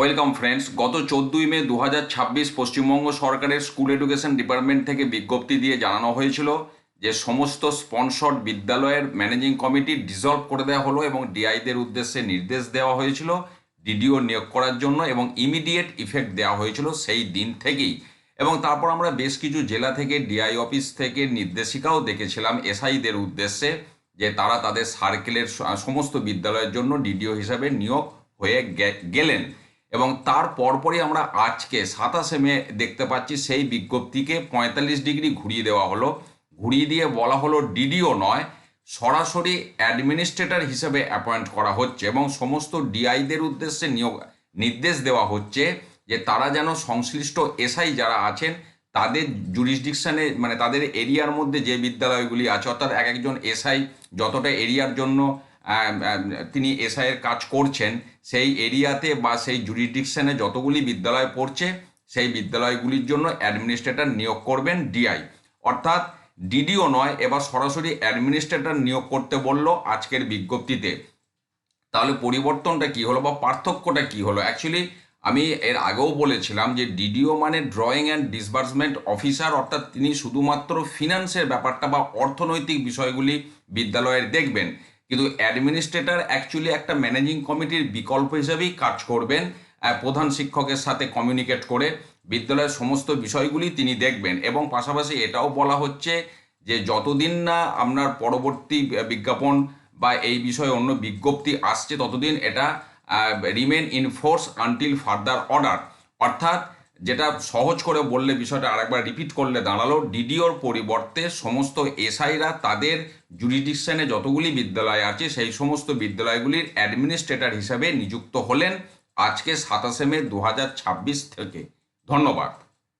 Welcome friends. গত 14ই মে 2026 পশ্চিমবঙ্গ সরকারের school education department থেকে বিজ্ঞপ্তি দিয়ে জানানো হয়েছিল যে সমস্ত স্পন্সর্ড বিদ্যালয়ের ম্যানেজিং কমিটি ডিসলভ করে দেওয়া হলো এবং ডিআইদের উদ্দেশ্যে নির্দেশ দেওয়া হয়েছিল ডিডিও নিয়োগ করার জন্য এবং ইমিডিয়েট ইফেক্ট দেওয়া হয়েছিল সেই দিন থেকেই। এবং তারপর আমরা বেশ কিছু জেলা থেকে ডিআই অফিস থেকে নির্দেশিকাও দেখেছিলাম এসআইদের উদ্দেশ্যে যে তারা তাদের সার্কেলের সমস্ত বিদ্যালয়ের জন্য ডিডিও হিসাবে নিয়োগ হয়ে গেলেন। এবং তার পরপরই আমরা আজকে 27 মে দেখতে পাচ্ছি সেই বিজ্ঞপ্তিকে 45 ডিগ্রি ঘুরিয়ে দেওয়া হলো। ঘুরিয়ে দিয়ে বলা হলো ডিডিও নয়, সরাসরি অ্যাডমিনিস্ট্রেটর হিসেবে অ্যাপয়েন্ট করা হচ্ছে এবং সমস্ত ডিআইদের উদ্দেশ্যে নির্দেশ দেওয়া হচ্ছে যে তারা যেন সংশ্লিষ্ট এসআই যারা আছেন তাদের জুরিসডিকশানে মানে তাদের এরিয়ার মধ্যে যে বিদ্যালয়গুলি আছে, অর্থাৎ এক একজন এসআই যতটা এরিয়ার জন্য তিনি এসআইয়ের কাজ করছেন সেই এরিয়াতে বা সেই জুরিসডিকশনে যতগুলি বিদ্যালয় পড়ছে সেই বিদ্যালয়গুলির জন্য অ্যাডমিনিস্ট্রেটর নিয়োগ করবেন ডিআই, অর্থাৎ ডিডিও নয়, এবার সরাসরি অ্যাডমিনিস্ট্রেটর নিয়োগ করতে বলল আজকের বিজ্ঞপ্তিতে। তাহলে পরিবর্তনটা কি হলো বা পার্থক্যটা কি হলো? অ্যাকচুয়ালি আমি এর আগেও বলেছিলাম যে ডিডিও মানে ড্রয়িং অ্যান্ড ডিসবার্সমেন্ট অফিসার, অর্থাৎ তিনি শুধুমাত্র ফিনান্সের ব্যাপারটা বা অর্থনৈতিক বিষয়গুলি বিদ্যালয়ের দেখবেন, কিন্তু অ্যাডমিনিস্ট্রেটর অ্যাকচুয়ালি একটা ম্যানেজিং কমিটির বিকল্প হিসেবেই কাজ করবেন। প্রধান শিক্ষকের সাথে কমিউনিকেট করে বিদ্যালয়ের সমস্ত বিষয়গুলি তিনি দেখবেন। এবং পাশাপাশি এটাও বলা হচ্ছে যে যতদিন না আপনার পরবর্তী বিজ্ঞাপন বা এই বিষয়ে অন্য বিজ্ঞপ্তি আসছে ততদিন এটা remain in force until further order, অর্থাৎ যেটা সহজ করে বললে বিষয়টা আরেকবার রিপিট করলে দাঁড়ালো ডিডিওর পরিবর্তে সমস্ত এসআইরা তাদের জুরিডিকশনে যতগুলি বিদ্যালয় আছে সেই সমস্ত বিদ্যালয়গুলির অ্যাডমিনিস্ট্রেটর হিসাবে নিযুক্ত হলেন আজকে 27 মে 2026 থেকে। ধন্যবাদ।